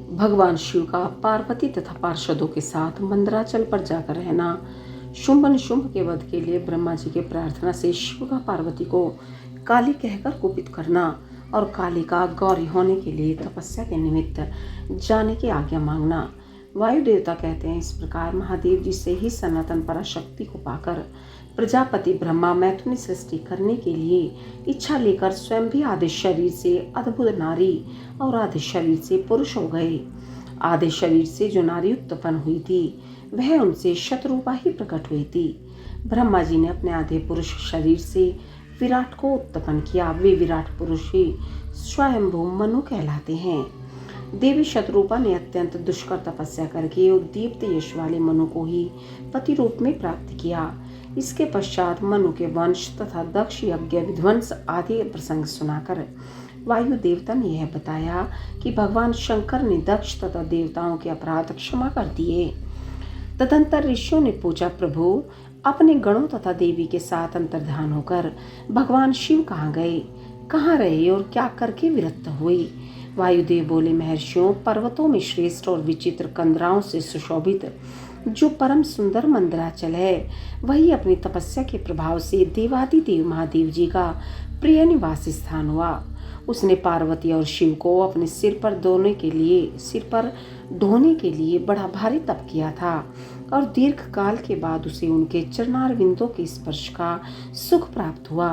भगवान शिव का पार्वती तथा पार्षदों के साथ मंदराचल पर जाकर रहना। शुंभ निशुंभ के वध के लिए ब्रह्मा जी के प्रार्थना से शिव का पार्वती को काली कहकर कुपित करना और काली का गौरी होने के लिए तपस्या के निमित्त जाने की आज्ञा मांगना। वायु देवता कहते हैं, इस प्रकार महादेव जी से ही सनातन पराशक्ति को पाकर प्रजापति ब्रह्मा मैथुनी सृष्टि करने के लिए इच्छा लेकर स्वयं भी आधे शरीर से अद्भुत नारी और आधे शरीर से पुरुष हो गए। आधे शरीर से जो नारी उत्पन्न हुई थी वह उनसे शतरूपा ही प्रकट हुई थी। ब्रह्मा जी ने अपने आधे पुरुष शरीर से विराट को उत्पन्न किया। वे विराट पुरुष ही स्वयंभू मनु कहलाते हैं। देवी शतरूपा ने अत्यंत दुष्कर तपस्या करके उद्दीप्त यश वाले मनु को ही पति रूप में प्राप्त किया। इसके पश्चात मनु के वंश तथा दक्ष यज्ञ विध्वंस आदि प्रसंग सुनाकर वायु देवता ने यह बताया कि भगवान शंकर ने दक्ष तथा देवताओं के अपराध क्षमा कर दिए। तदंतर ऋषियों ने पूछा, प्रभु अपने गणों तथा देवी के साथ अंतर्धान होकर भगवान शिव कहाँ गए, कहाँ रहे और क्या करके विरक्त हुए। वायुदेव बोले, महर्षियों, पर्वतों में श्रेष्ठ और विचित्र कंदराओं से सुशोभित जो परम सुंदर मंदराचल है वही अपनी तपस्या के प्रभाव से देवादिदेव महादेव जी का प्रिय निवास स्थान हुआ। उसने पार्वती और शिव को अपने सिर पर ढोने के लिए बड़ा भारी तप किया था और दीर्घ काल के बाद उसे उनके चरणारविंदों के स्पर्श का सुख प्राप्त हुआ।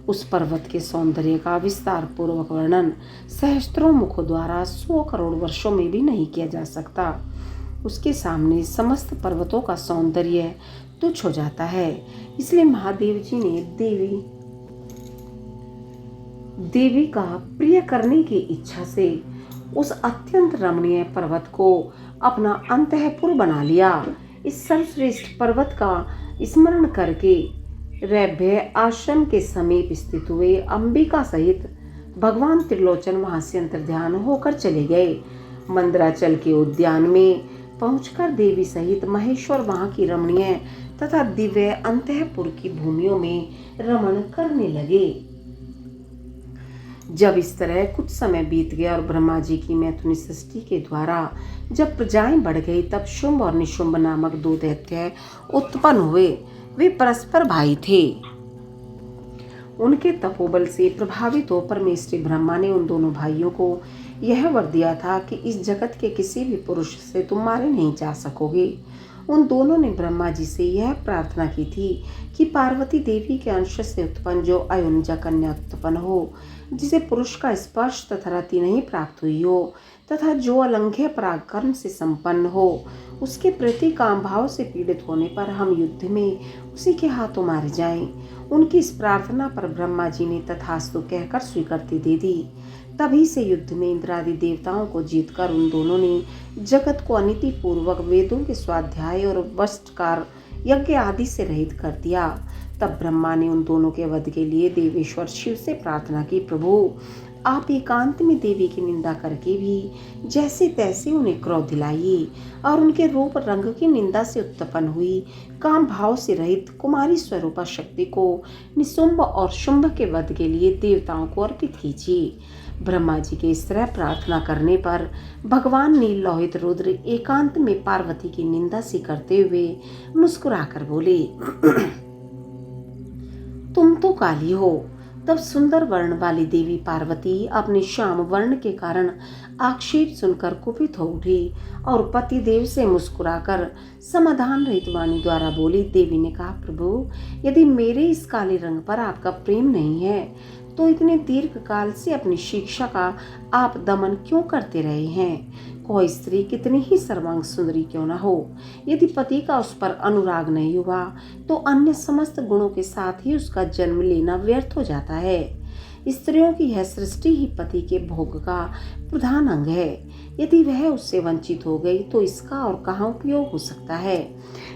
उस पर्वत के सौंदर्य का विस्तार पूर्वक वर्णन सहस्त्रों मुखों द्वारा 100 करोड़ वर्षों में भी नहीं किया जा सकता। उसके सामने समस्त पर्वतों का सौंदर्य तुच्छ हो जाता है। इसलिए महादेव जी ने देवी का प्रिय करने की इच्छा से उस अत्यंत रमणीय पर्वत को अपना अंतःपुर बना लिया। इस सर्वश्रेष्ठ पर्वत का स्मरण करके रैभ्य आश्रम के समीप स्थित हुए अंबिका सहित भगवान त्रिलोचन वहां से अंतर्ध्यान होकर चले गए। मंदराचल के उद्यान में पहुंचकर देवी सहित महेश्वर वहां की रमणीय तथा दिव्य अंतःपुर की भूमियों में रमण करने लगे। जब इस तरह कुछ समय बीत गया और ब्रह्मा जी की मैथुनी सृष्टि के द्वारा जब प्रजाएं बढ़ गई, तब शुंभ और निशुंभ नामक 2 दैत्य उत्पन्न हुए। वे परस्पर भाई थे। उनके तपोबल से प्रभावित हो परमेश्वरी ब्रह्मा ने उन दोनों भाइयों को यह वर दिया था कि इस जगत के किसी भी पुरुष से तुम मारे नहीं जा सकोगे। उन दोनों ने ब्रह्मा जी से यह प्रार्थना की थी कि पार्वती देवी के अंश से उत्पन्न जो अयोनिजा कन्या उत्पन्न हो, जिसे पुरुष का स्पर्श तथा रति नहीं प्राप्त हुई हो तथा जो अलंघ्य पराक्रम से संपन्न हो, उसके प्रति काम भाव से पीड़ित होने पर हम युद्ध में उसी के हाथों मारे जाएं। उनकी इस प्रार्थना पर ब्रह्मा जी ने तथास्तु कहकर स्वीकृति दे दी। तभी से युद्ध में इंद्रादि देवताओं को जीतकर उन दोनों ने जगत को अनीति पूर्वक वेदों के स्वाध्याय और वस्त्रकार यज्ञ आदि से रहित कर दिया। तब ब्रह्मा ने उन दोनों के वध के लिए देवेश्वर शिव से प्रार्थना की, प्रभु आप एकांत में देवी की निंदा करके भी जैसे तैसे उन्हें क्रोध दिलाइए और उनके रूप रंग की निंदा से उत्पन्न हुई काम भाव से रहित कुमारी स्वरूपा शक्ति को निशुंभ और शुंभ के वध के लिए देवताओं को अर्पित कीजिए। ब्रह्मा जी के इस तरह प्रार्थना करने पर भगवान नील लोहित रुद्र एकांत में पार्वती की निंदा से करते हुए मुस्कुराकर बोले, तुम तो काली हो। तब सुंदर वर्ण वाली देवी पार्वती अपने श्याम वर्ण के कारण आक्षेप सुनकर कुपित हो उठी और पति देव से मुस्कुराकर समाधान रहित वाणी द्वारा बोली। देवी ने कहा, प्रभु यदि मेरे इस काले रंग पर आपका प्रेम नहीं है तो इतने दीर्घ काल से अपनी शिक्षा का आप दमन क्यों करते रहे हैं। कोई स्त्री कितनी ही सर्वांग सुंदरी क्यों न हो, यदि पति का उस पर अनुराग नहीं हुआ तो अन्य समस्त गुणों के साथ ही उसका जन्म लेना व्यर्थ हो जाता है। स्त्रियों की यह सृष्टि ही पति के भोग का प्रधान अंग है। यदि वह उससे वंचित हो गई तो इसका और कहाँ उपयोग हो सकता है।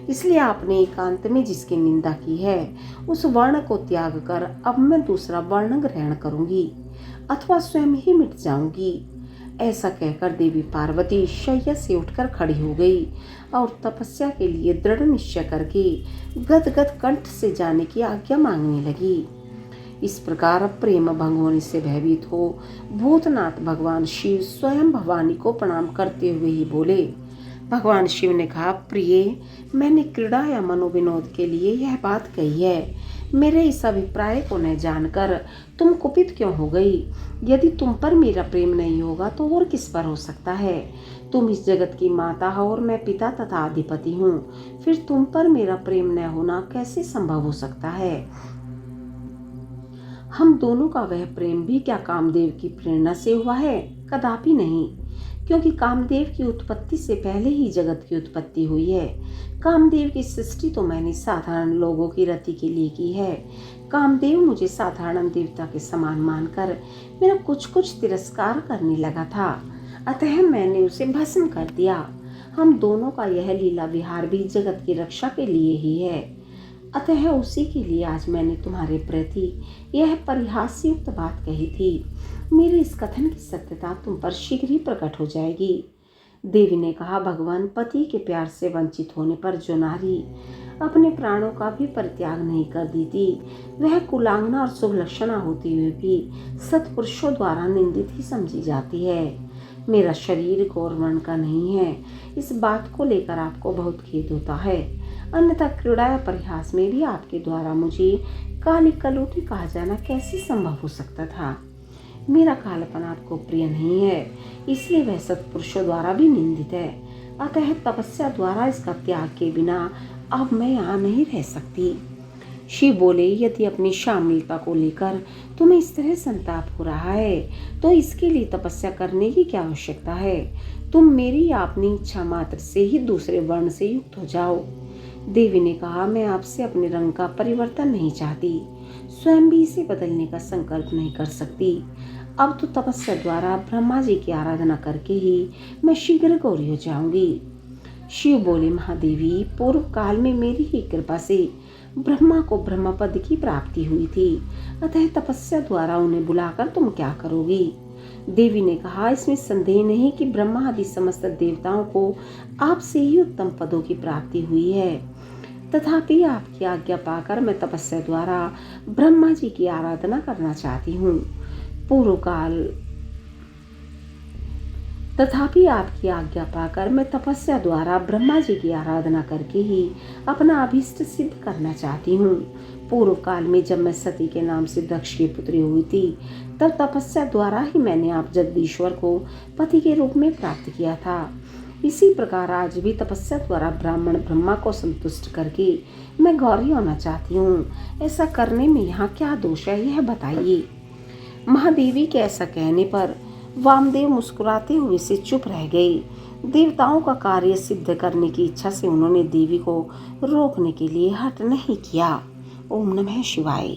इसलिए आपने एकांत में जिसकी निंदा की है उस वर्ण को त्याग कर अब मैं दूसरा वर्ण ग्रहण करूंगी अथवा स्वयं ही मिट जाऊंगी। ऐसा कहकर देवी पार्वती शैया से उठकर खड़ी हो गई और तपस्या के लिए दृढ़ निश्चय करके गदगद कंठ से जाने की आज्ञा मांगने लगी। इस प्रकार प्रेम भंग होने से भयभीत हो भूतनाथ भगवान शिव स्वयं भवानी को प्रणाम करते हुए ही बोले। भगवान शिव ने कहा, प्रिय, मैंने क्रीड़ा या मनोविनोद के लिए यह बात कही है। मेरे इस अभिप्राय को न जानकर तुम कुपित क्यों हो गई? यदि तुम पर मेरा प्रेम नहीं होगा तो और किस पर हो सकता है? तुम इस जगत की माता हो और मैं पिता तथा अधिपति हूँ। फिर तुम पर मेरा प्रेम न होना कैसे संभव हो सकता है? हम दोनों का वह प्रेम भी क्या कामदेव की प्रेरणा से हुआ है? कदापि नहीं, क्योंकि कामदेव की उत्पत्ति से पहले ही जगत की उत्पत्ति हुई है। कामदेव की सृष्टि तो मैंने साधारण लोगों की रति के लिए की है। कामदेव मुझे साधारण देवता के समान मानकर मेरा कुछ तिरस्कार करने लगा था, अतः मैंने उसे भस्म कर दिया। हम दोनों का यह लीला विहार भी जगत की रक्षा के लिए ही है, अतः उसी के लिए आज मैंने तुम्हारे प्रति यह परिहास्ययुक्त बात कही थी। मेरे इस कथन की सत्यता तुम पर शीघ्र ही प्रकट हो जाएगी। देवी ने कहा, भगवान, पति के प्यार से वंचित होने पर जो नारी अपने प्राणों का भी परित्याग नहीं कर देती, वह कुलांगना और शुभ लक्षणा होती हुई भी सत्पुरुषों द्वारा निंदित ही समझी जाती है। मेरा शरीर गौर वर्ण का नहीं है, इस बात को लेकर आपको बहुत खेद होता है। अन्यथा क्रीड़ा या परिहास में भी आपके द्वारा मुझे काली कलोटी कहा जाना कैसे संभव हो सकता था? मेरा कालपन आपको प्रिय नहीं है, इसलिए वह सत्पुरुषों द्वारा भी निंदित है। अतः तपस्या द्वारा इसका त्याग के बिना अब मैं यहाँ नहीं रह सकती। शिव बोले, यदि अपनी शामिलता को लेकर तुम्हें इस तरह संताप हो रहा है तो इसके लिए तपस्या करने की क्या आवश्यकता है? तुम मेरी या अपनी इच्छा मात्र से ही दूसरे वर्ण से युक्त हो जाओ। देवी ने कहा, मैं आपसे अपने रंग का परिवर्तन नहीं चाहती, स्वयं भी इसे बदलने का संकल्प नहीं कर सकती। अब तो तपस्या द्वारा ब्रह्मा जी की आराधना करके ही मैं शीघ्र गौरी हो जाऊंगी। शिव बोले, महादेवी, पूर्व काल में मेरी ही कृपा से ब्रह्मा को ब्रह्मपद की प्राप्ति हुई थी, अतः तपस्या द्वारा उन्हें बुलाकर तुम क्या करोगी? देवी ने कहा, इसमें संदेह नहीं कि ब्रह्मा आदि समस्त देवताओं को आपसे ही उत्तम पदों की प्राप्ति हुई है। तथापि आपकी आज्ञा पाकर मैं तपस्या द्वारा ब्रह्मा जी की आराधना करना चाहती हूँ। तथापि आपकी आज्ञा पाकर मैं तपस्या द्वारा ब्रह्मा जी की आराधना करके ही अपना अभीष्ट सिद्ध करना चाहती हूँ। पूर्व काल में जब मैं सती के नाम से दक्ष की पुत्री हुई थी, तब तपस्या द्वारा ही मैंने आप जगदीश्वर को पति के रूप में प्राप्त किया था। इसी प्रकार आज भी तपस्या द्वारा ब्राह्मण ब्रह्मा को संतुष्ट करके मैं गौरी होना चाहती हूँ। ऐसा करने में यहाँ क्या दोष है, यह बताइए। महादेवी के ऐसा कहने पर वामदेव मुस्कुराते हुए से चुप रह गए। देवताओं का कार्य सिद्ध करने की इच्छा से उन्होंने देवी को रोकने के लिए हठ नहीं किया। ओम नमः शिवाय।